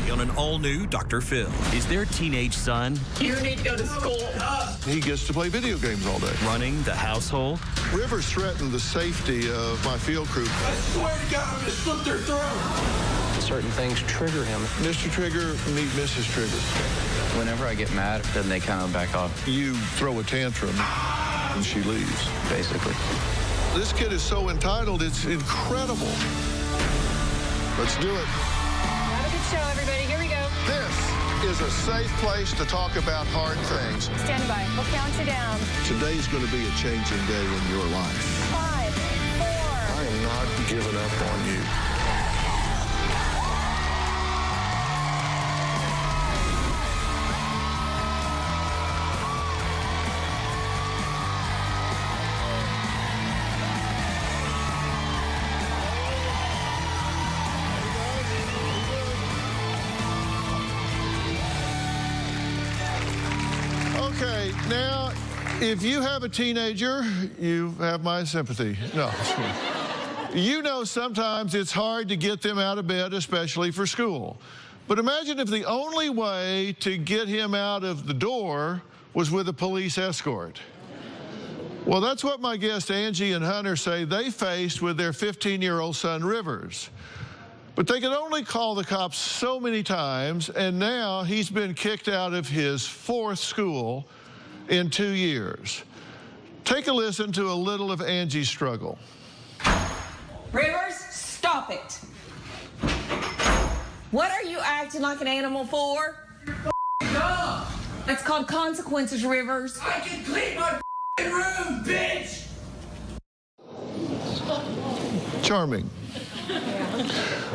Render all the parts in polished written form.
on an all-new Dr. Phil. Is their teenage son... You need to go to school. He gets to play video games all day. ...running the household? Rivers threatened the safety of my field crew. I swear to God, I'm going to slit their throat. Certain things trigger him. Mr. Trigger, meet Mrs. Trigger. Whenever I get mad, then they kind of back off. You throw a tantrum, and she leaves. Basically. This kid is so entitled, it's incredible. Let's do it. Have a good show, everybody. Here we go. This is a safe place to talk about hard things. Stand by. We'll count you down. Today's going to be a changing day in your life. 5, 4. I am not giving up on you. Okay, now, if you have a teenager, you have my sympathy. No. You know sometimes it's hard to get them out of bed, especially for school. But imagine if the only way to get him out of the door was with a police escort. Well, that's what my guests Angie and Hunter say they faced with their 15-year-old son, Rivers. But they could only call the cops so many times, and now he's been kicked out of his 4th school in 2 years. Take a listen to a little of Angie's struggle. Rivers, stop it. What are you acting like an animal for? Dumb. It's called consequences, Rivers. I can clean my room, bitch. Charming.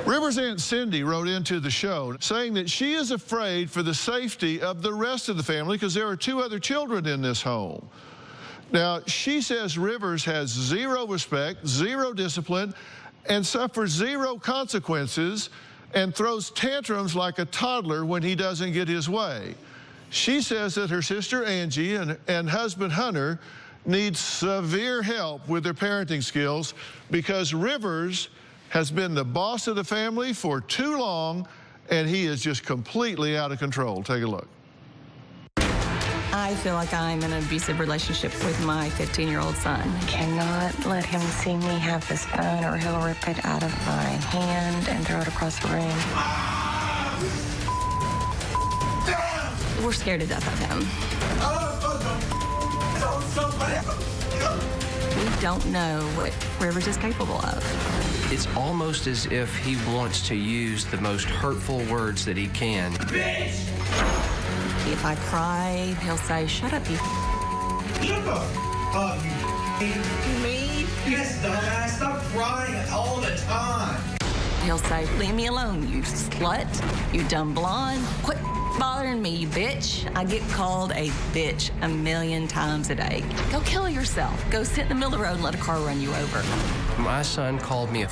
Rivers' Aunt Cindy wrote into the show saying that she is afraid for the safety of the rest of the family because there are 2 other children in this home. Now, she says Rivers has 0 respect, 0 discipline, and suffers 0 consequences and throws tantrums like a toddler when he doesn't get his way. She says that her sister Angie and husband Hunter need severe help with their parenting skills because Rivers has been the boss of the family for too long, and he is just completely out of control. Take a look. I feel like I'm in an abusive relationship with my 15-year-old son. Cannot let him see me have this phone or he'll rip it out of my hand and throw it across the room. We're scared to death of him. We don't know what Rivers is capable of. It's almost as if he wants to use the most hurtful words that he can. Bitch. If I cry, he'll say, "Shut up, you." Shut the fuck, you. Me? Yes, dumbass. Stop crying all the time. He'll say, "Leave me alone, you slut, you dumb blonde. Quit bothering me, you bitch." I get called a bitch 1,000,000 times a day. Go kill yourself. Go sit in the middle of the road and let a car run you over. My son called me a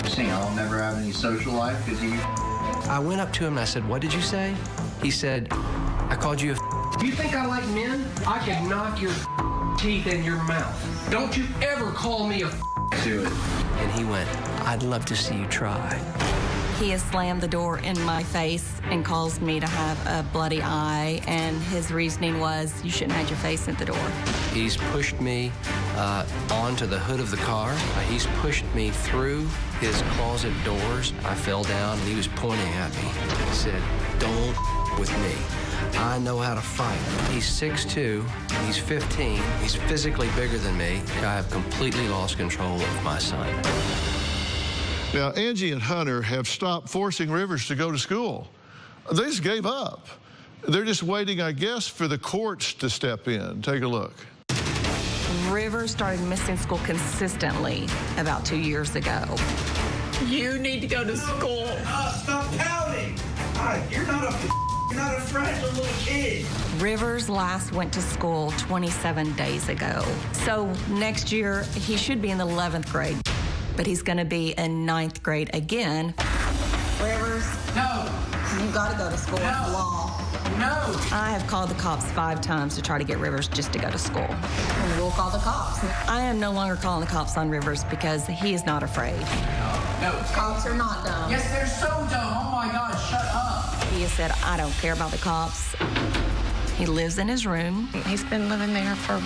saying I'll never have any social life because you... I went up to him and I said, "What did you say?" He said, "I called you a You think I like men? I could knock your teeth in your mouth. Don't you ever call me a Do it." And he went, "I'd love to see you try." He has slammed the door in my face and caused me to have a bloody eye, and his reasoning was, you shouldn't have your face at the door. He's pushed me onto the hood of the car. He's pushed me through his closet doors. I fell down and he was pointing at me. He said, "Don't with me. I know how to fight." He's 6'2", he's 15, he's physically bigger than me. I have completely lost control of my son. Now, Angie and Hunter have stopped forcing Rivers to go to school. They just gave up. They're just waiting, I guess, for the courts to step in. Take a look. Rivers started missing school consistently about 2 years ago. You need to go to school. Stop pouting. You're not a fragile little kid. Rivers last went to school 27 days ago. So next year, he should be in the 11th grade, but he's going to be in 9th grade again. Rivers, No. You got to go to school. No. Law. No. I have called the cops 5 times to try to get Rivers just to go to school. we'll call the cops. I am no longer calling the cops on Rivers because he is not afraid. No. Cops are not dumb. Yes, they're so dumb. Oh my God, shut up. said, I don't care about the cops. He lives in his room. He's been living there for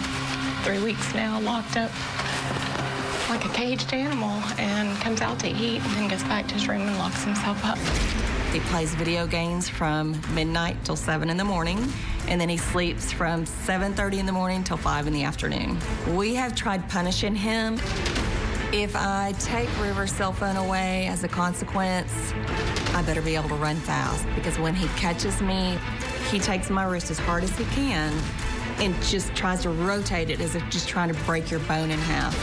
3 weeks now, locked up like a caged animal, and comes out to eat and then goes back to his room and locks himself up. He plays video games from midnight till 7 in the morning, and then he sleeps from 7:30 in the morning till 5 in the afternoon. We have tried punishing him. If I take River's cell phone away as a consequence, I better be able to run fast, because when he catches me, he takes my wrist as hard as he can and just tries to rotate it as if just trying to break your bone in half.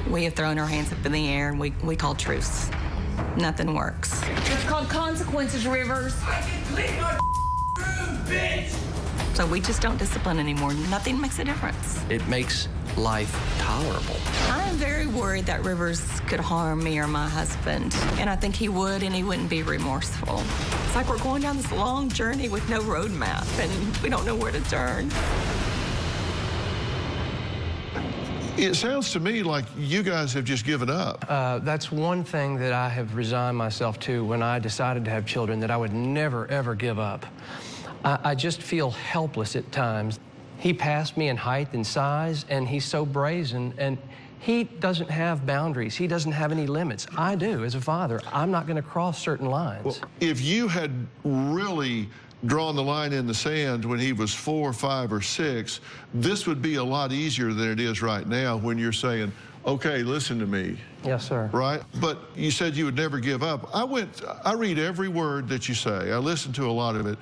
We have thrown our hands up in the air and we call truce. Nothing works. It's called consequences, Rivers. I can clean my room, bitch! So we just don't discipline anymore. Nothing makes a difference. It makes life tolerable. I'm very worried that Rivers could harm me or my husband. And I think he would, and he wouldn't be remorseful. It's like we're going down this long journey with no roadmap, and we don't know where to turn. It sounds to me like you guys have just given up. That's one thing that I have resigned myself to when I decided to have children, that I would never, ever give up. I just feel helpless at times. He passed me in height and size, and he's so brazen, and he doesn't have boundaries. He doesn't have any limits. I do, as a father. I'm not going to cross certain lines. Well, if you had really drawn the line in the sand when he was 4, 5, or 6, this would be a lot easier than it is right now when you're saying, okay, listen to me. Yes, sir. Right? But you said you would never give up. I read every word that you say. I listened to a lot of it.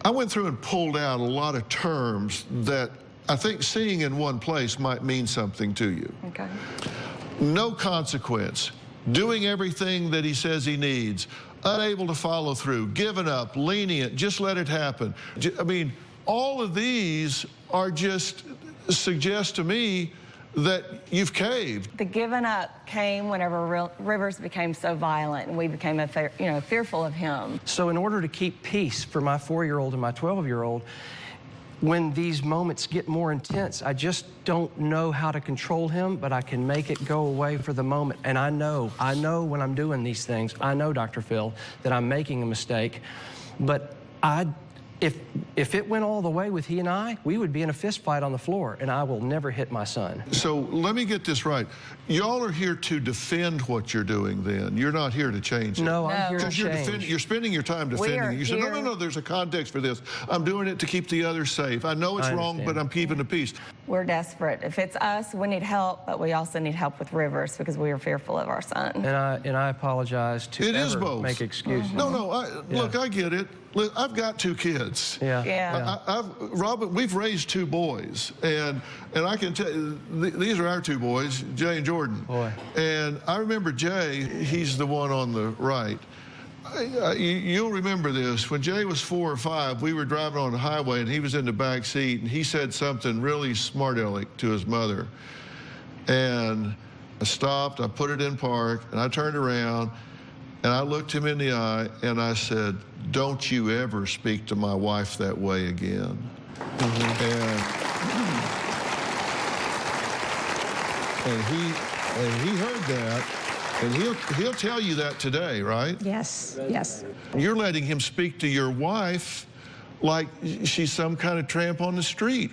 I went through and pulled out a lot of terms that I think seeing in one place might mean something to you. Okay. No consequence, doing everything that he says he needs, unable to follow through, giving up, lenient, just let it happen. I mean, all of these are just suggest to me that you've caved. The giving up came whenever Rivers became so violent, and we became fearful of him. So in order to keep peace for my 4-year-old and my 12-year-old, when these moments get more intense, I just don't know how to control him, but I can make it go away for the moment. And I know when I'm doing these things, I know, Dr. Phil, that I'm making a mistake. But if it went all the way with he and I, we would be in a fist fight on the floor, and I will never hit my son. So let me get this right. Y'all are here to defend what you're doing then. You're not here to change it. No, I'm here to change. You're spending your time defending it. You said, no, there's a context for this. I'm doing it to keep the others safe. I know it's wrong, but I'm keeping the peace. We're desperate. If it's us, we need help, but we also need help with Rivers because we are fearful of our son. And I apologize to ever make excuses. No, look, I get it. Look, I've got 2 kids. Robin, we've raised 2 boys, and I can tell you, these are our 2 boys, Jay and Jordan. Boy. And I remember Jay, he's the one on the right. You'll remember this. When Jay was 4 or 5, we were driving on the highway, and he was in the back seat, and he said something really smart-aleck to his mother. And I stopped, I put it in park, and I turned around, and I looked him in the eye, and I said, don't you ever speak to my wife that way again. And he heard that, and he'll tell you that today, right? Yes, yes. You're letting him speak to your wife like she's some kind of tramp on the street.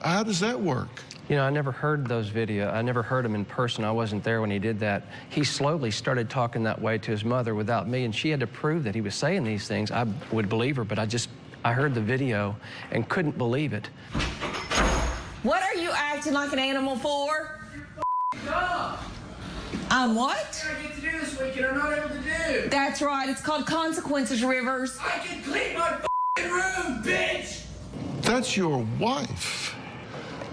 How does that work? You know, I never heard those videos. I never heard him in person. I wasn't there when he did that. He slowly started talking that way to his mother without me, and she had to prove that he was saying these things. I would believe her, but I heard the video and couldn't believe it. What are you acting like an animal for? I'm what? I get to do this weekend, I'm not able to do. That's right. It's called consequences, Rivers. I can clean my room, bitch! That's your wife.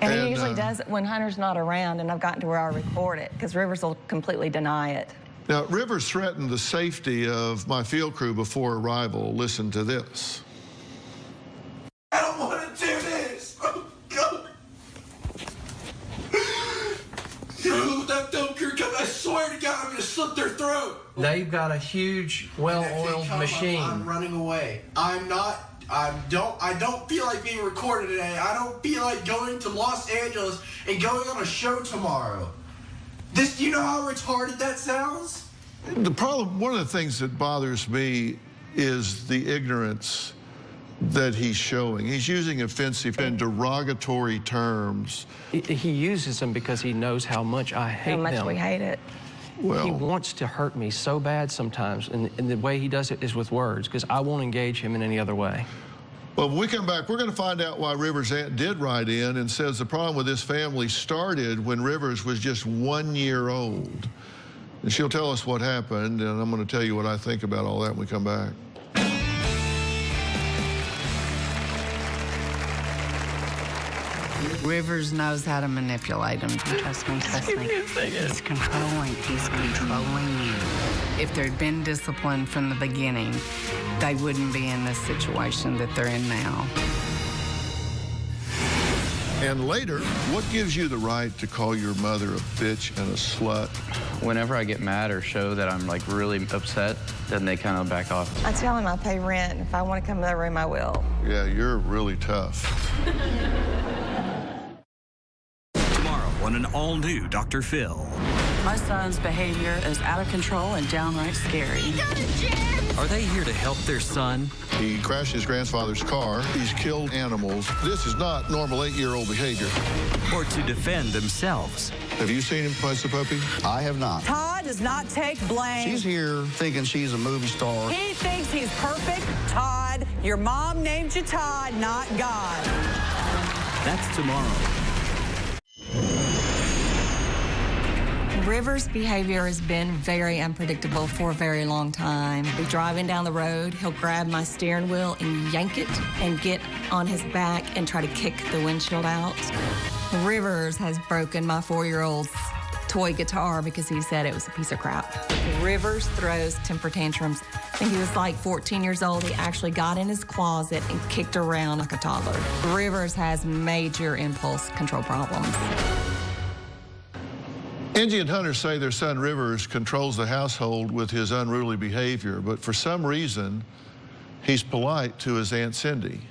And he usually does it when Hunter's not around, and I've gotten to where I record it, because Rivers will completely deny it. Now, Rivers threatened the safety of my field crew before arrival. Listen to this. I don't want to do this! Oh, God! No, that dumb crew come, I swear to God, I'm going to slit their throat! They've got a huge, well-oiled machine. I'm running away. I don't feel like being recorded today. I don't feel like going to Los Angeles and going on a show tomorrow. Do you know how retarded that sounds? The problem, one of the things that bothers me is the ignorance that he's showing. He's using offensive and derogatory terms. He uses them because he knows how much I hate them. How much we hate it. Well, He wants to hurt me so bad sometimes, and the way he does it is with words, because I won't engage him in any other way. well, when we come back, we're going to find out why Rivers' aunt did write in and says the problem with this family started when Rivers was just 1 year old. And she'll tell us what happened, and I'm going to tell you what I think about all that when we come back. Rivers knows how to manipulate him. Trust me, trust me. He's controlling. He's controlling you. If there'd been discipline from the beginning, they wouldn't be in this situation that they're in now. And later, what gives you the right to call your mother a bitch and a slut? Whenever I get mad or show that I'm like really upset, then they kind of back off. I tell him I pay rent. If I want to come to the room, I will. Yeah, you're really tough. Tomorrow on an all-new Dr. Phil. My son's behavior is out of control and downright scary. Are they here to help their son? He crashed his grandfather's car. He's killed animals. This is not normal 8-year-old behavior. Or to defend themselves? Have you seen him punch the puppy? I have not. Todd does not take blame. She's here thinking she's a movie star. He thinks he's perfect. Todd, your mom named you Todd, not God. That's tomorrow. Rivers' behavior has been very unpredictable for a very long time. We're driving down the road, he'll grab my steering wheel and yank it and get on his back and try to kick the windshield out. Rivers has broken my 4-year-old's toy guitar because he said it was a piece of crap. Rivers throws temper tantrums. I think he was like 14 years old. He actually got in his closet and kicked around like a toddler. Rivers has major impulse control problems. Angie and Hunter say their son Rivers controls the household with his unruly behavior, but for some reason, he's polite to his Aunt Cindy.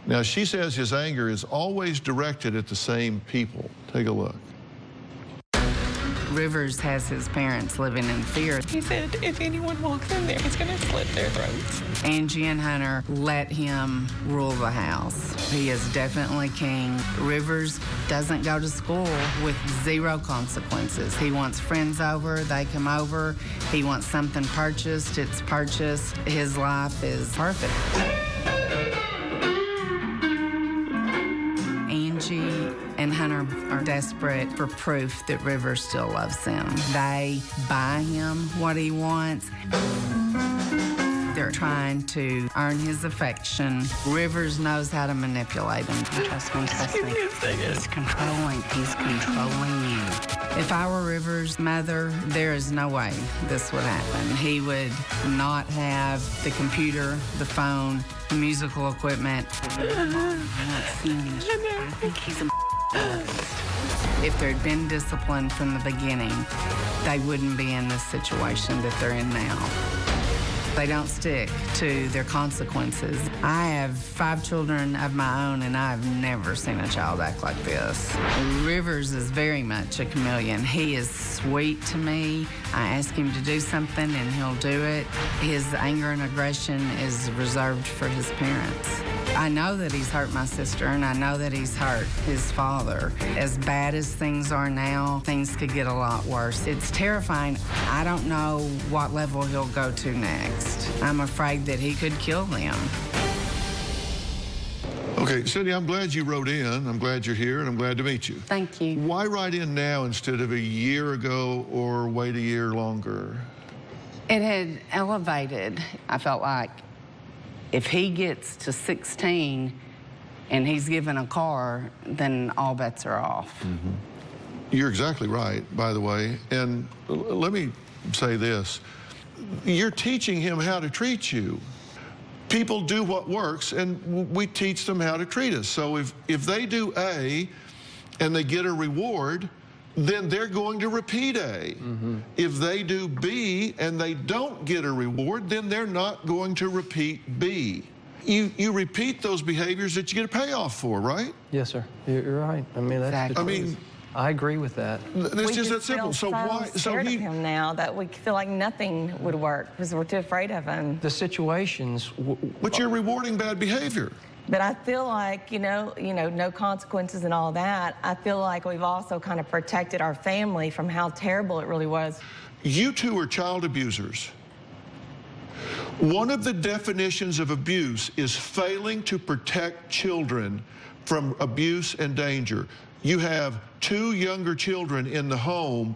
Now, she says his anger is always directed at the same people. Take a look. Rivers has his parents living in fear. He said if anyone walks in there, he's going to slit their throats. Angie and Hunter let him rule the house. He is definitely king. Rivers doesn't go to school with 0 consequences. He wants friends over, they come over. He wants something purchased, it's purchased. His life is perfect. Angie and Hunter are desperate for proof that Rivers still loves them. They buy him what he wants. They're trying to earn his affection. Rivers knows how to manipulate him. Trust me, trust me. He's controlling. He's controlling you. If I were Rivers' mother, there is no way this would happen. He would not have the computer, the phone, the musical equipment. I think he's a If there'd been discipline from the beginning, they wouldn't be in this situation that they're in now. They don't stick to their consequences. I have 5 children of my own, and I've never seen a child act like this. Rivers is very much a chameleon. He is sweet to me. I ask him to do something, and he'll do it. His anger and aggression is reserved for his parents. I know that he's hurt my sister, and I know that he's hurt his father. As bad as things are now, things could get a lot worse. It's terrifying. I don't know what level he'll go to next. I'm afraid that he could kill them. Okay, Cindy, I'm glad you wrote in. I'm glad you're here, and I'm glad to meet you. Thank you. Why write in now instead of a year ago or wait a year longer? It had elevated. I felt like if he gets to 16 and he's given a car, then all bets are off. Mm-hmm. You're exactly right, by the way. And let me say this. You're teaching him how to treat you. People do what works, and we teach them how to treat us. So if they do A and they get a reward, then they're going to repeat A. Mm-hmm. If they do B and they don't get a reward, then they're not going to repeat B. You repeat those behaviors that you get a payoff for, right? Yes, sir. You're right. I mean, that's Exactly. I mean, I agree with that. It's just that simple. So why? So Scared he. of him now that we feel like nothing would work because we're too afraid of him. The situations. But you're rewarding bad behavior. But I feel like, no consequences and all that. I feel like we've also kind of protected our family from how terrible it really was. You two are child abusers. One of the definitions of abuse is failing to protect children from abuse and danger. You have 2 younger children in the home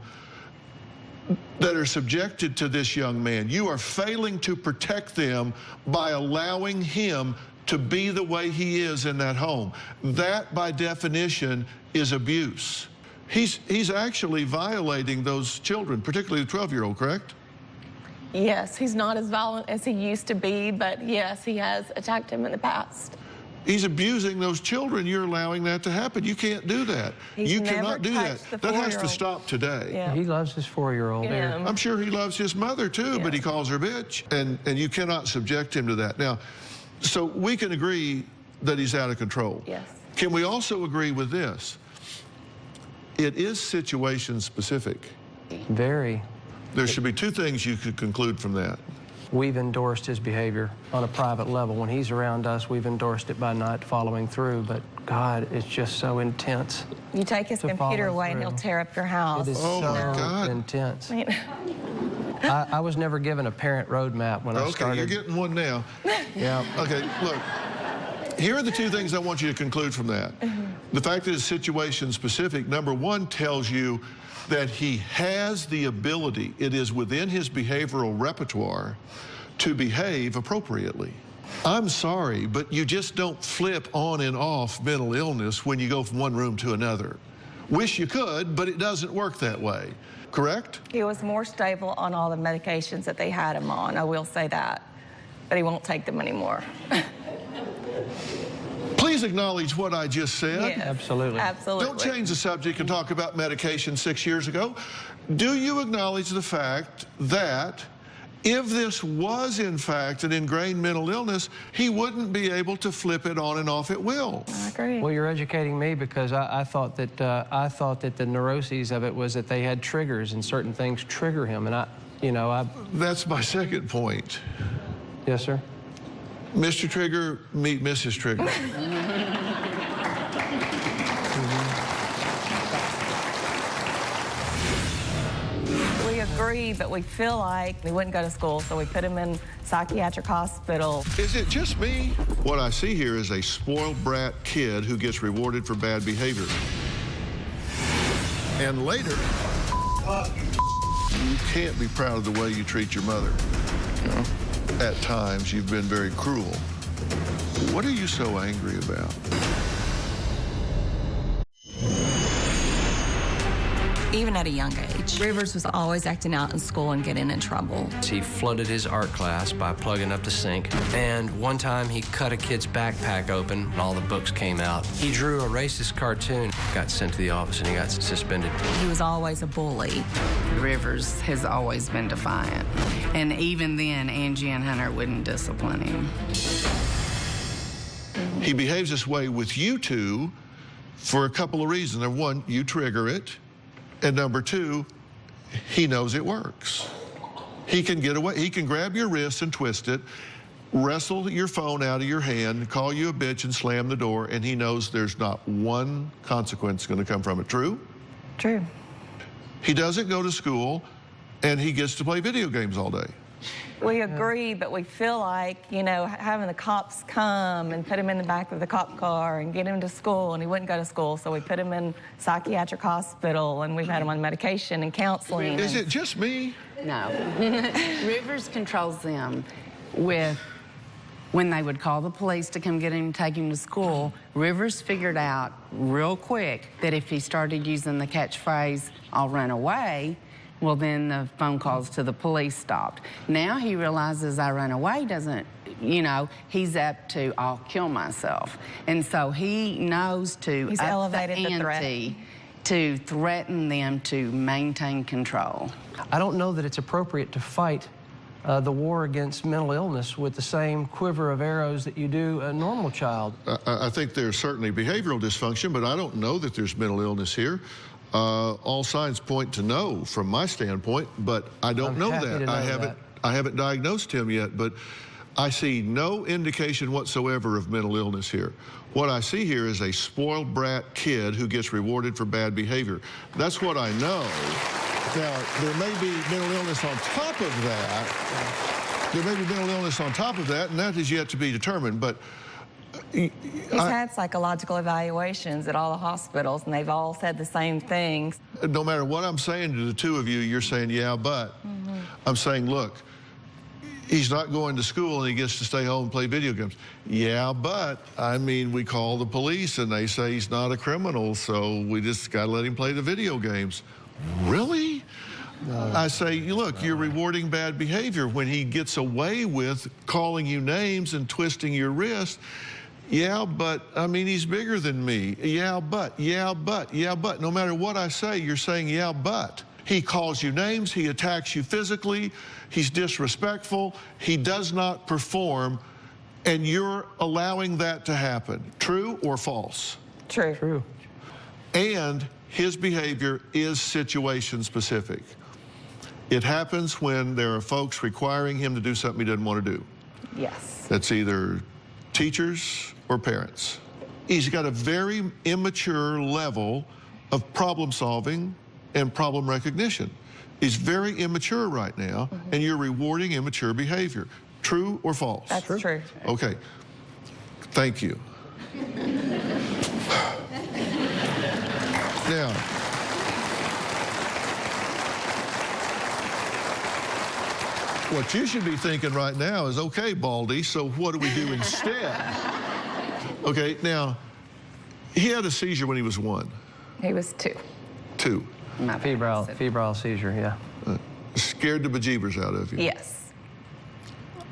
that are subjected to this young man. You are failing to protect them by allowing him to be the way he is in that home. That, by definition, is abuse. He's actually violating those children, particularly the 12-year-old, correct? Yes, he's not as violent as he used to be, but yes, he has attacked him in the past. He's abusing those children. You're allowing that to happen. You can't do that. You cannot do that. That has to stop today. Yeah. He loves his 4-year-old. Yeah. I'm sure he loves his mother too, but he calls her bitch. And you cannot subject him to that. Now, so we can agree that he's out of control. Yes. Can we also agree with this? It is situation specific. Very. There should be 2 things you could conclude from that. We've endorsed his behavior on a private level. When he's around us, we've endorsed it by not following through. But God, it's just so intense. You take his computer away and he'll tear up your house. It is so intense. I was never given a parent roadmap when I started. Okay, you're getting one now. Yeah. Okay, look. Here are the 2 things I want you to conclude from that. The fact that it's situation specific, number 1, tells you that he has the ability, it is within his behavioral repertoire, to behave appropriately. I'm sorry, but you just don't flip on and off mental illness when you go from one room to another. Wish you could, but it doesn't work that way. Correct? He was more stable on all the medications that they had him on, I will say that. But he won't take them anymore. Please acknowledge what I just said. Yes, absolutely. Absolutely. Don't change the subject and talk about medication 6 years ago. Do you acknowledge the fact that if this was, in fact, an ingrained mental illness, he wouldn't be able to flip it on and off at will? I agree. Well, you're educating me because I thought that the neuroses of it was that they had triggers and certain things trigger him, and I. That's my second point. Yes, sir. Mr. Trigger, meet Mrs. Trigger. We agree, but we feel like he wouldn't go to school, so we put him in psychiatric hospital. Is it just me? What I see here is a spoiled brat kid who gets rewarded for bad behavior. And later, you can't be proud of the way you treat your mother. No. At times, you've been very cruel. What are you so angry about? Even at a young age, Rivers was always acting out in school and getting in trouble. He flooded his art class by plugging up the sink. And one time he cut a kid's backpack open and all the books came out. He drew a racist cartoon, got sent to the office, and he got suspended. He was always a bully. Rivers has always been defiant. And even then, Angie and Hunter wouldn't discipline him. He behaves this way with you two for a couple of reasons. Number 1, you trigger it. And number 2, he knows it works. He can get away. He can grab your wrist and twist it, wrestle your phone out of your hand, call you a bitch and slam the door, and he knows there's not one consequence going to come from it. True? True. He doesn't go to school, and he gets to play video games all day. We agree, but we feel like, having the cops come and put him in the back of the cop car and get him to school, and he wouldn't go to school, so we put him in psychiatric hospital, and we've had him on medication and counseling. Is it just me? No. Rivers controls them with, when they would call the police to come get him, take him to school, Rivers figured out real quick that if he started using the catchphrase, "I'll run away," well, then the phone calls to the police stopped. Now he realizes I run away doesn't, he's up to I'll kill myself. And so he knows to He's up elevated the threat. To threaten them to maintain control. I don't know that it's appropriate to fight the war against mental illness with the same quiver of arrows that you do a normal child. I think there's certainly behavioral dysfunction, but I don't know that there's mental illness here. All signs point to no from my standpoint, but I don't know that. I haven't diagnosed him yet, but I see no indication whatsoever of mental illness here. What I see here is a spoiled brat kid who gets rewarded for bad behavior. That's what I know. Now, there may be mental illness on top of that. There may be mental illness on top of that, and that is yet to be determined. But he's had psychological evaluations at all the hospitals, and they've all said the same things. No matter what I'm saying to the two of you, you're saying, yeah, but. I'm saying, look, he's not going to school and he gets to stay home and play video games. Yeah, but, I mean, we call the police and they say he's not a criminal, so we just got to let him play the video games. Really? I say, look, you're rewarding bad behavior when he gets away with calling you names and twisting your wrist. Yeah, but, I mean, he's bigger than me. Yeah, but, yeah, but, yeah, but. No matter what I say, you're saying, yeah, but. He calls you names, he attacks you physically, he's disrespectful, he does not perform, and you're allowing that to happen. True or false? True. True. And his behavior is situation specific. It happens when there are folks requiring him to do something he doesn't want to do. Yes. That's either teachers or parents. He's got a very immature level of problem solving and problem recognition. He's very immature right now, and you're rewarding immature behavior. True or false? That's true. Okay. Thank you. Now, what you should be thinking right now is, okay, Baldy, so what do we do instead? Okay, now, he had a seizure when he was 1. He was 2. 2. Febrile seizure, yeah. Scared the bejeebers out of you. Yes.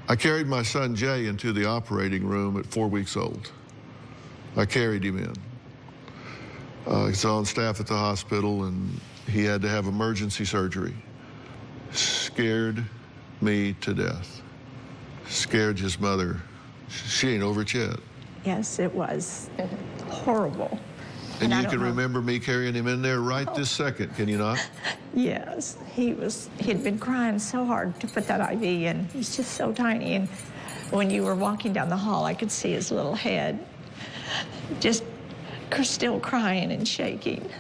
I carried my son Jay into the operating room at 4 weeks old. I carried him in. He's on staff at the hospital, and he had to have emergency surgery. Scared me to death. Scared his mother. She ain't over it yet. Yes, it was horrible. And you can remember me carrying him in there right this second, can you not? Yes, he'd been crying so hard to put that IV in. He's just so tiny, and when you were walking down the hall, I could see his little head, just still crying and shaking.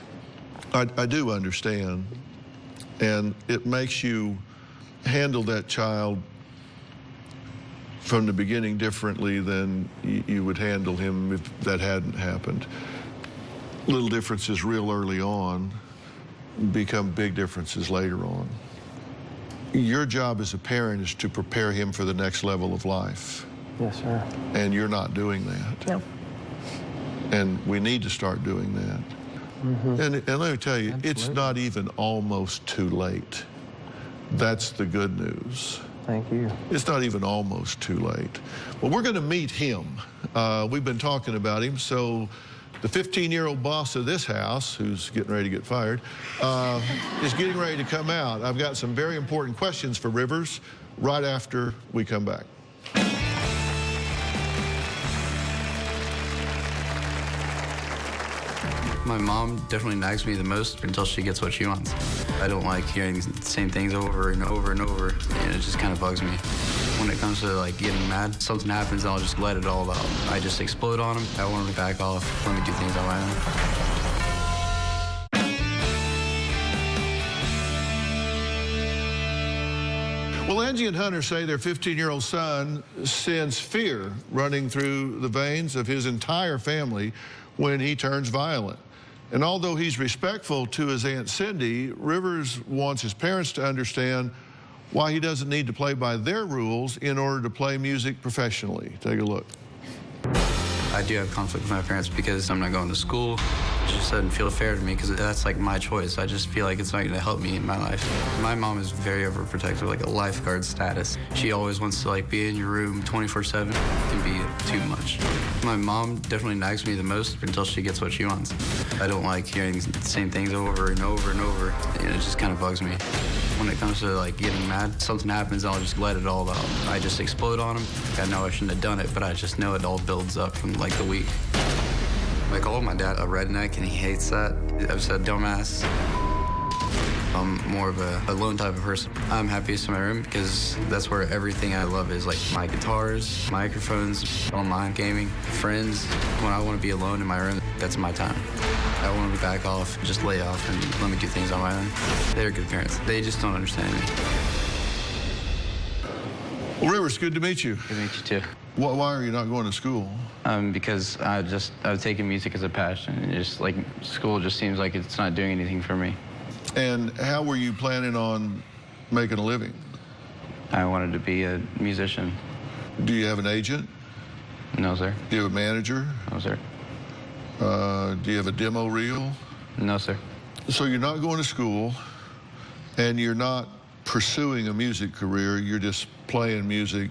I do understand, and it makes you handle that child from the beginning differently than you would handle him if that hadn't happened. Little differences real early on become big differences later on. Your job as a parent is to prepare him for the next level of life. Yes, sir. And you're not doing that. No. And we need to start doing that. And let me tell you, it's not even almost too late. That's the good news. Thank you. It's not even almost too late. Well, we're going to meet him. We've been talking about him, so the 15-year-old boss of this house, who's getting ready to get fired, is getting ready to come out. I've got some very important questions for Rivers right after we come back. My mom definitely nags me the most until she gets what she wants. I don't like hearing the same things over and over and over, and it just kind of bugs me. When it comes to like getting mad, something happens, I'll just let it all out. I just explode on them. I want them to back off, let me do things on my own. Well, Angie and Hunter say their 15-year-old son sends fear running through the veins of his entire family when he turns violent. And although he's respectful to his Aunt Cindy, Rivers wants his parents to understand why he doesn't need to play by their rules in order to play music professionally. Take a look. I do have conflict with my parents because I'm not going to school. It just doesn't feel fair to me because that's like my choice. I just feel like it's not going to help me in my life. My mom is very overprotective, like a lifeguard status. She always wants to like be in your room 24/7. It can be too much. My mom definitely nags me the most until she gets what she wants. I don't like hearing the same things over and over and over, and it just kind of bugs me. When it comes to like getting mad, something happens, I'll just let it all out. I just explode on them. I know I shouldn't have done it, but I just know it all builds up from like the week. I call my dad a redneck, and he hates that. I've said dumbass. I'm more of a lone type of person. I'm happiest in my room because that's where everything I love is, like my guitars, microphones, online gaming, friends. When I want to be alone in my room, that's my time. I want to back off, just lay off and let me do things on my own. They're good parents. They just don't understand me. Well, Rivers, good to meet you. Good to meet you too. Why are you not going to school? Because I've taken music as a passion. And just like school just seems like it's not doing anything for me. And how were you planning on making a living? I wanted to be a musician. Do you have an agent? No, sir. Do you have a manager? No, sir. Do you have a demo reel? No, sir. So you're not going to school, and you're not pursuing a music career. You're just playing music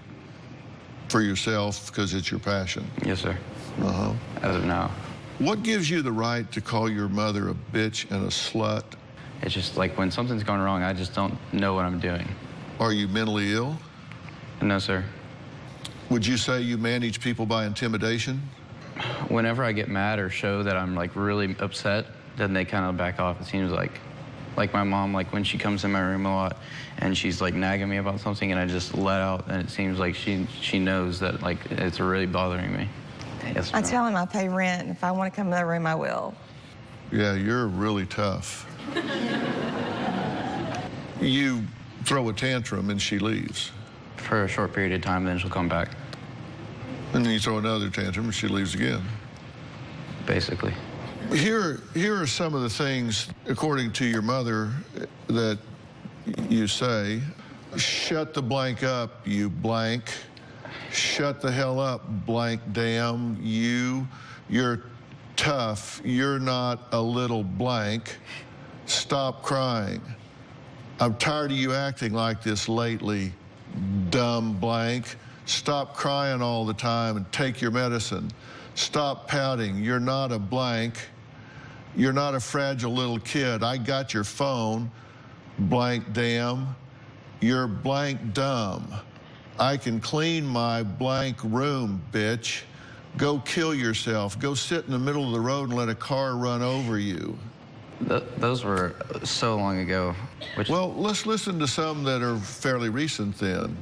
for yourself because it's your passion. Yes, sir. Uh-huh. As of now. What gives you the right to call your mother a bitch and a slut? It's just like when something's going wrong, I just don't know what I'm doing. Are you mentally ill? No, sir. Would you say you manage people by intimidation? Whenever I get mad or show that I'm like really upset, then they kind of back off. It seems like my mom, like when she comes in my room a lot and she's like nagging me about something and I just let out, and it seems like she knows that like it's really bothering me. Yes, I tell him I pay rent. If I want to come in the room, I will. Yeah, you're really tough. You throw a tantrum and she leaves. For a short period of time, then she'll come back. And then you throw another tantrum and she leaves again. Basically. Here are some of the things, according to your mother, that you say. Shut the blank up, you blank. Shut the hell up, blank damn. You're tough. You're not a little blank. Stop crying. I'm tired of you acting like this lately, dumb blank. Stop crying all the time and take your medicine. Stop pouting. You're not a blank. You're not a fragile little kid. I got your phone, blank damn. You're blank dumb. I can clean my blank room, bitch. Go kill yourself. Go sit in the middle of the road and let a car run over you. Those were so long ago. Well, let's listen to some that are fairly recent then.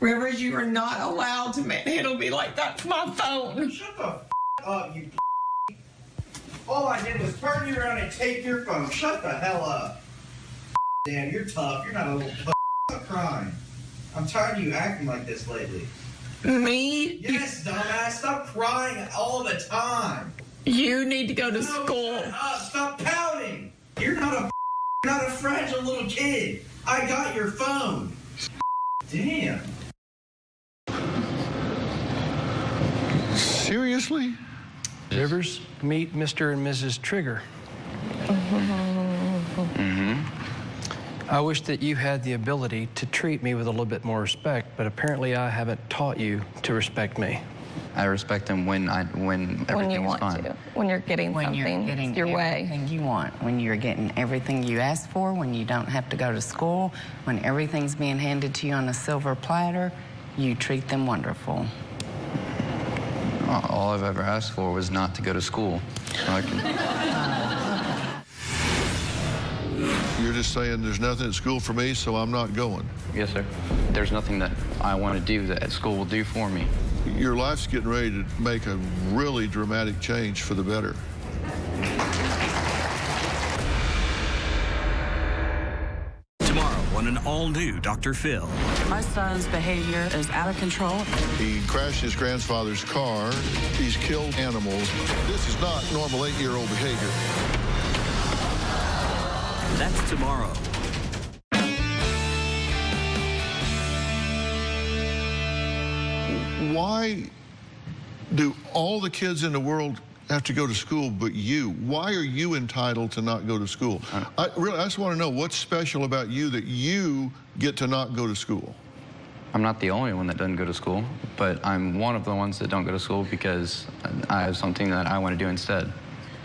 Rivers, you are not allowed to manhandle me like that to my phone. Shut the up, you. All I did was turn you around and take your phone. Shut the hell up. Damn, you're tough. You're not a little. Stop crying. I'm tired of you acting like this lately. Me? Yes, dumbass. Stop crying all the time. You need to go to school. Shut up. Stop pouting. You're not a fragile little kid. I got your phone. Damn. Seriously? Rivers, meet Mr. and Mrs. Trigger. I wish that you had the ability to treat me with a little bit more respect, but apparently I haven't taught you to respect me. I respect him when everything is fine. When you're getting something your way. Everything you want. When you're getting everything you ask for, when you don't have to go to school, when everything's being handed to you on a silver platter, you treat them wonderful. All I've ever asked for was not to go to school. So I can... You're just saying there's nothing at school for me, so I'm not going. Yes, sir. There's nothing that I want to do that school will do for me. Your life's getting ready to make a really dramatic change for the better. Tomorrow on an all-new Dr. Phil. My son's behavior is out of control. He crashed his grandfather's car. He's killed animals. This is not normal 8-year-old behavior. That's tomorrow. Why do all the kids in the world have to go to school but you? Why are you entitled to not go to school? I just want to know what's special about you that you get to not go to school. I'm not the only one that doesn't go to school, but I'm one of the ones that don't go to school because I have something that I want to do instead.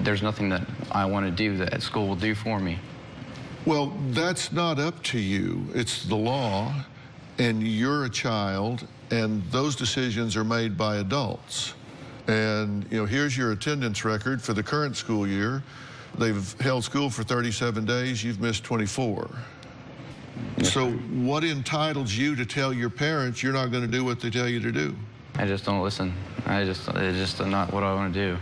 There's nothing that I want to do that school will do for me. Well, that's not up to you. It's the law, and you're a child, and those decisions are made by adults. And, you know, here's your attendance record for the current school year. they've held school for 37 days. You've missed 24. So what entitles you to tell your parents you're not going to do what they tell you to do? I just don't listen. It's just not what I want to do.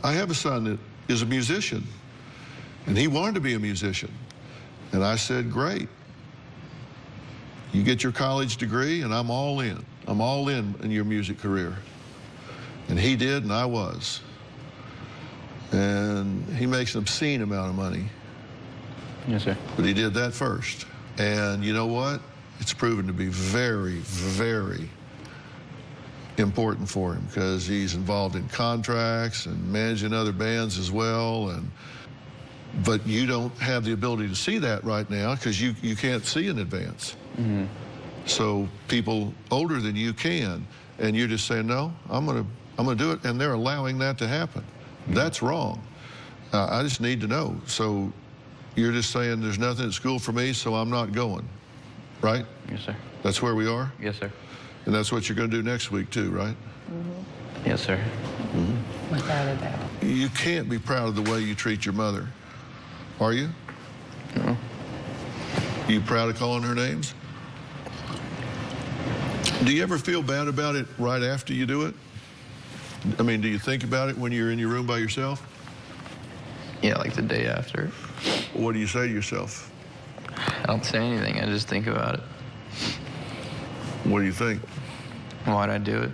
I have a son that is a musician, and he wanted to be a musician. And I said, great. You get your college degree, and I'm all in. I'm all in your music career. And he did, and I was. And he makes an obscene amount of money. Yes, sir. But he did that first. And you know what? It's proven to be very, very important for him because he's involved in contracts and managing other bands as well. But you don't have the ability to see that right now because you can't see in advance. Mm-hmm. So people older than you can, and you're just saying, no, I'm gonna do it, and they're allowing that to happen. That's wrong. I just need to know. So you're just saying there's nothing at school for me, so I'm not going, right? Yes, sir. That's where we are? Yes, sir. And that's what you're going to do next week, too, right? Mm-hmm. Yes, sir. Mm-hmm. Without a doubt. You can't be proud of the way you treat your mother. Are you? No. You proud of calling her names? Do you ever feel bad about it right after you do it? I mean, do you think about it when you're in your room by yourself? Yeah, like the day after. What do you say to yourself? I don't say anything. I just think about it. What do you think? Why'd I do it?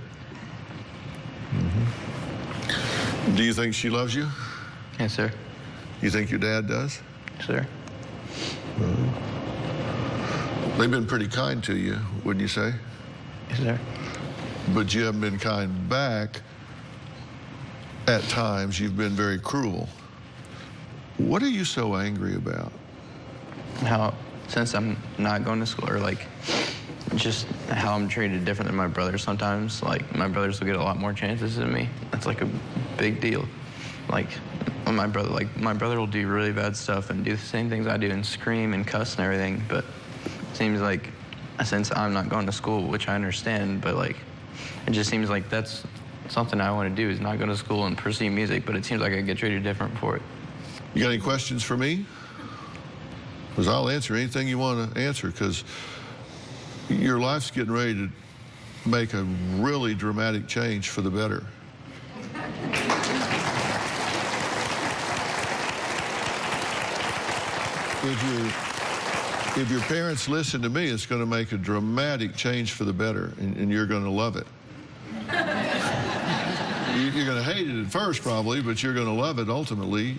Mm-hmm. Do you think she loves you? Yes, sir. You think your dad does? Yes, sir. They've been pretty kind to you, wouldn't you say? Yes, sir. But you haven't been kind back. At times, you've been very cruel. What are you so angry about? How, since I'm not going to school, or like, just how I'm treated different than my brothers sometimes. Like, my brothers will get a lot more chances than me. That's like a big deal. Like, my brother will do really bad stuff and do the same things I do and scream and cuss and everything, but it seems like, since I'm not going to school, which I understand, but like, it just seems like that's something I want to do, is not go to school and pursue music, but it seems like I get treated different for it. You got any questions for me? Because I'll answer anything you want to answer, because your life's getting ready to make a really dramatic change for the better. If your parents listen to me, it's going to make a dramatic change for the better, and you're going to love it. You're going to hate it at first, probably, but you're going to love it ultimately.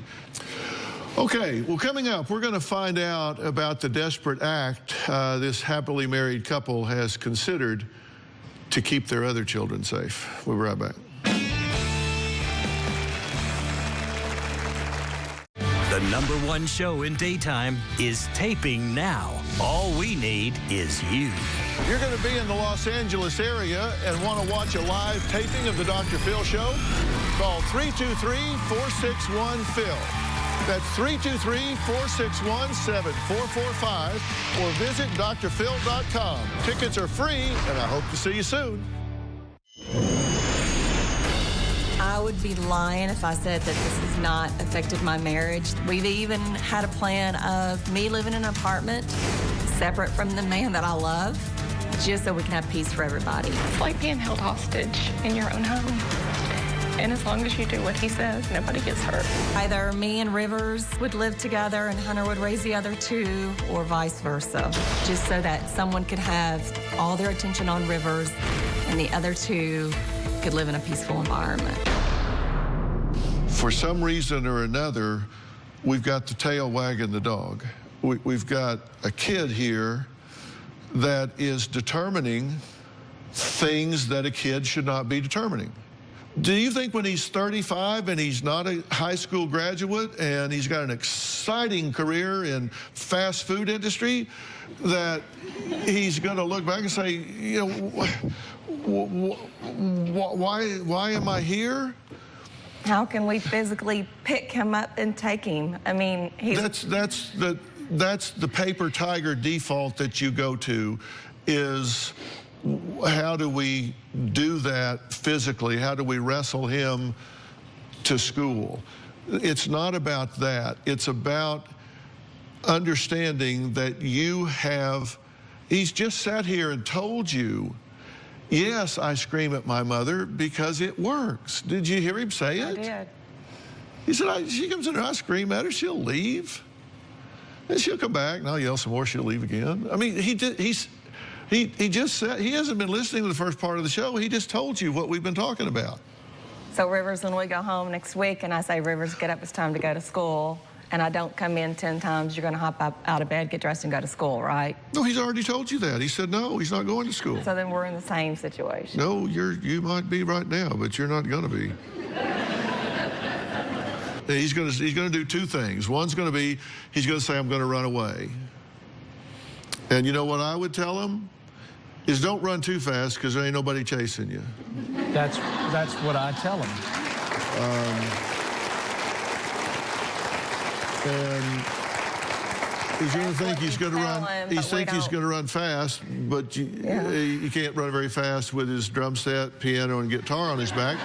Okay, well, coming up, we're going to find out about the desperate act this happily married couple has considered to keep their other children safe. We'll be right back. The #1 show in daytime is taping now. All we need is you. You're going to be in the Los Angeles area and want to watch a live taping of the Dr. Phil Show? Call 323-461-PHIL. That's 323-461-7445 or visit drphil.com. Tickets are free, and I hope to see you soon. I would be lying if I said that this has not affected my marriage. We've even had a plan of me living in an apartment separate from the man that I love, just so we can have peace for everybody. It's like being held hostage in your own home. And as long as you do what he says, nobody gets hurt. Either me and Rivers would live together and Hunter would raise the other two, or vice versa, just so that someone could have all their attention on Rivers and the other two could live in a peaceful environment. For some reason or another, we've got the tail wagging the dog. We've got a kid here that is determining things that a kid should not be determining. Do you think when he's 35 and he's not a high school graduate and he's got an exciting career in fast food industry that he's going to look back and say, you know, why am I here? How can we physically pick him up and take him? I mean, that's the paper tiger default that you go to, is how do we do that physically? How do we wrestle him to school? It's not about that. It's about understanding that he's just sat here and told you, yes, I scream at my mother because it works. Did you hear him say it? I did. He said, she comes in there, I scream at her, she'll leave. And she'll come back, and I'll yell some more, she'll leave again. I mean, he just said, he hasn't been listening to the first part of the show. He just told you what we've been talking about. So Rivers, when we go home next week and I say, Rivers, get up, it's time to go to school, and I don't come in 10 times, you're going to hop up out of bed, get dressed, and go to school, right? No, he's already told you that. He said, no, he's not going to school. So then we're in the same situation. No, you might be right now, but you're not going to be. He's going to do two things. One's going to be, he's going to say, I'm going to run away. And you know what I would tell him? Is don't run too fast because there ain't nobody chasing you. That's what I tell him. And he's going to think he's going to run. He thinks he's going to run fast, but he can't run very fast with his drum set, piano, and guitar on his back.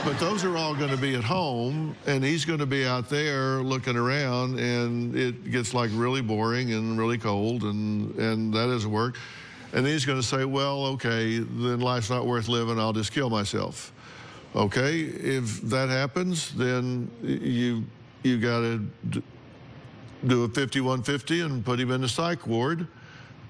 But those are all going to be at home, and he's going to be out there looking around, and it gets like really boring and really cold, and that doesn't work. And then he's going to say, well, okay, then life's not worth living, I'll just kill myself. Okay, if that happens, then you got to do a 5150 and put him in the psych ward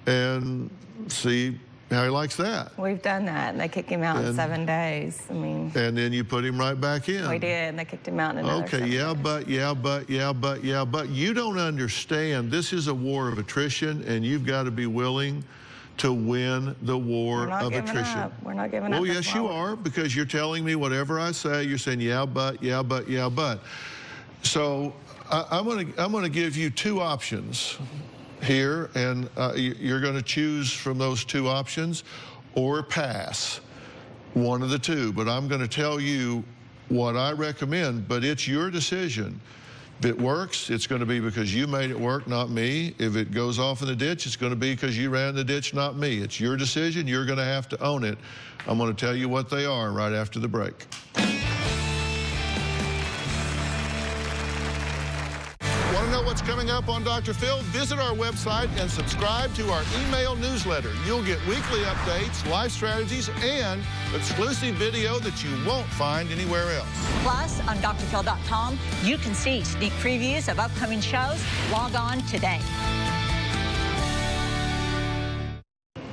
and see how he likes that. We've done that, and they kicked him out in 7 days. I mean. And then you put him right back in. We did, and they kicked him out in another 7 days. But you don't understand. This is a war of attrition, and you've got to be willing to win the war of attrition. We're not giving up. Oh, yes, you are, because you're telling me whatever I say, you're saying, yeah, but. So I'm going to give you two options here, and you're going to choose from those two options or pass, one of the two. But I'm going to tell you what I recommend, but it's your decision. If it works, it's going to be because you made it work, not me. If it goes off in the ditch, it's going to be because you ran the ditch, not me. It's your decision. You're going to have to own it. I'm going to tell you what they are right after the break. Want to know what's coming up on Dr. Phil? Visit our website and subscribe to our email newsletter. You'll get weekly updates, life strategies, and exclusive video that you won't find anywhere else. Plus, on drphil.com, you can see sneak previews of upcoming shows. Log on today.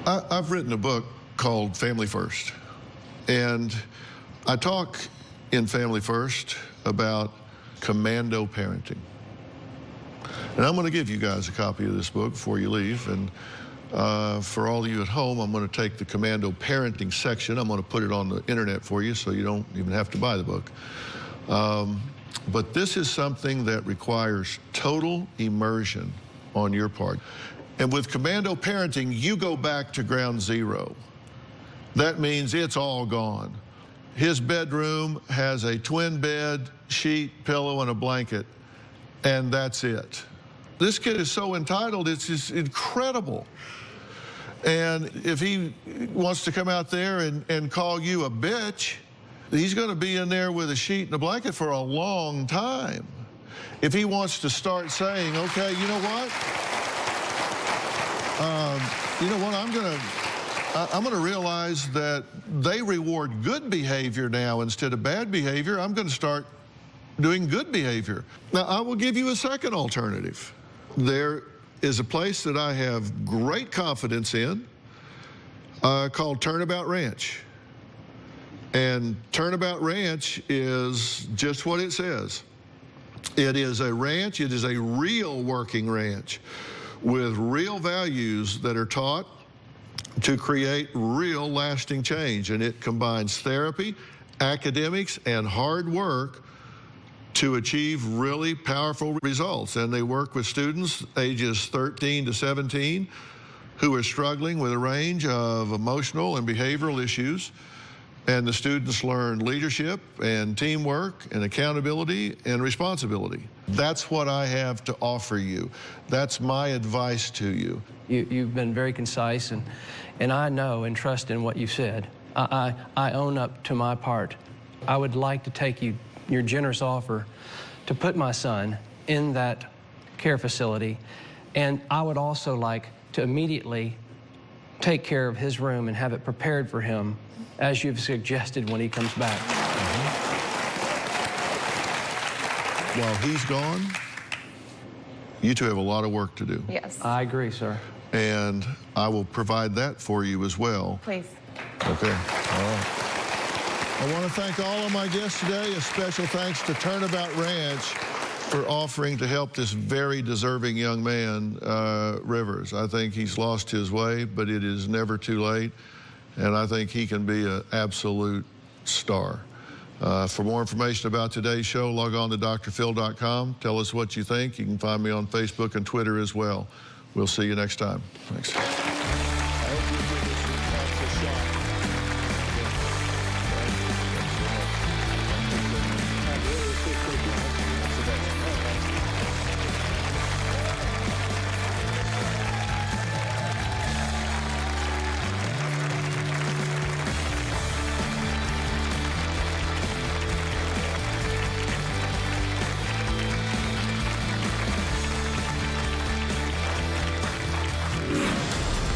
I've written a book called Family First, and I talk in Family First about commando parenting. And I'm going to give you guys a copy of this book before you leave. And for all of you at home, I'm going to take the commando parenting section. I'm going to put it on the internet for you so you don't even have to buy the book. But this is something that requires total immersion on your part. And with commando parenting, you go back to ground zero. That means it's all gone. His bedroom has a twin bed, sheet, pillow, and a blanket, and that's it. This kid is so entitled, it's just incredible. And if he wants to come out there and call you a bitch, he's going to be in there with a sheet and a blanket for a long time. If he wants to start saying, okay, you know what? I'm going to realize that they reward good behavior now instead of bad behavior. I'm going to start doing good behavior. Now, I will give you a second alternative. There is a place that I have great confidence in called Turnabout Ranch. And Turnabout Ranch is just what it says. It is a ranch. It is a real working ranch with real values that are taught to create real lasting change. And it combines therapy, academics, and hard work to achieve really powerful results. And they work with students ages 13 to 17 who are struggling with a range of emotional and behavioral issues. And the students learn leadership and teamwork and accountability and responsibility. That's what I have to offer you. That's my advice to you. You've been very concise, and I know and trust in what you said. I own up to my part. I would like to take your generous offer to put my son in that care facility, and I would also like to immediately take care of his room and have it prepared for him, as you've suggested, when he comes back. While he's gone, you two have a lot of work to do. Yes. I agree, sir. And I will provide that for you as well. Please. Okay. All right. I want to thank all of my guests today. A special thanks to Turnabout Ranch for offering to help this very deserving young man, Rivers. I think he's lost his way, but it is never too late. And I think he can be an absolute star. For more information about today's show, log on to drphil.com. Tell us what you think. You can find me on Facebook and Twitter as well. We'll see you next time. Thanks.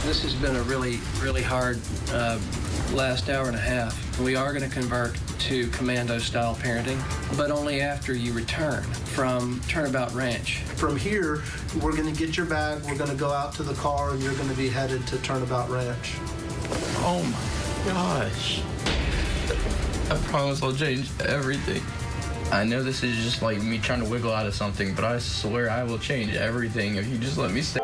This has been a really, really hard last hour and a half. We are going to convert to commando-style parenting, but only after you return from Turnabout Ranch. From here, we're going to get your bag, we're going to go out to the car, and you're going to be headed to Turnabout Ranch. Oh my gosh. I promise I'll change everything. I know this is just like me trying to wiggle out of something, but I swear I will change everything if you just let me stay.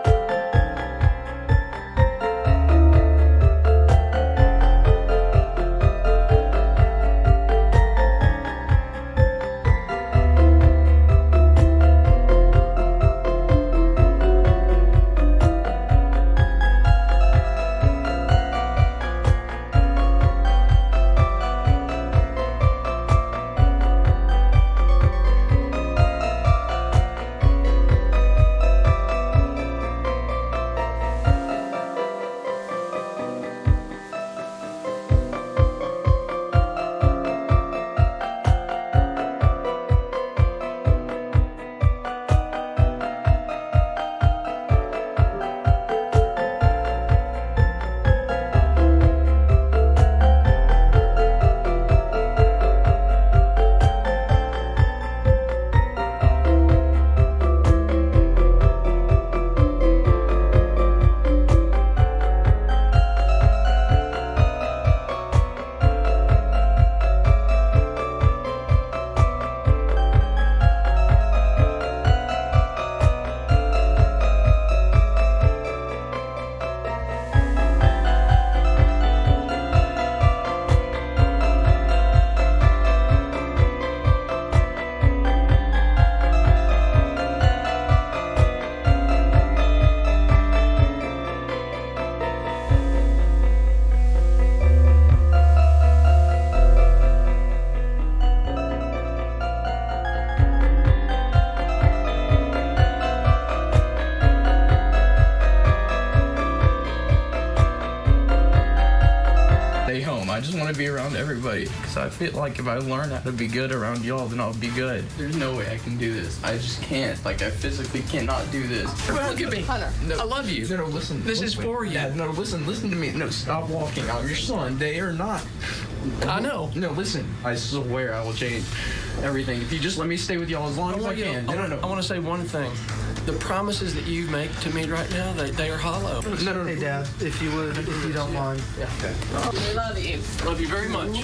I just want to be around everybody because I feel like if I learn how to be good around y'all, then I'll be good. There's no way I can do this. I just can't. Like, I physically cannot do this. Well, look at me. Hunter, no, I love you. No, listen. This is for you. Dad, no, listen to me. No, stop walking. I'm your son. They are not. I know. No, listen. I swear I will change everything. If you just let me stay with y'all as long as I can. I want to say one thing. The promises that you make to me right now, they are hollow. No. Hey, Dad, if you would, if you don't mind. Yeah. We love you. Love you very much.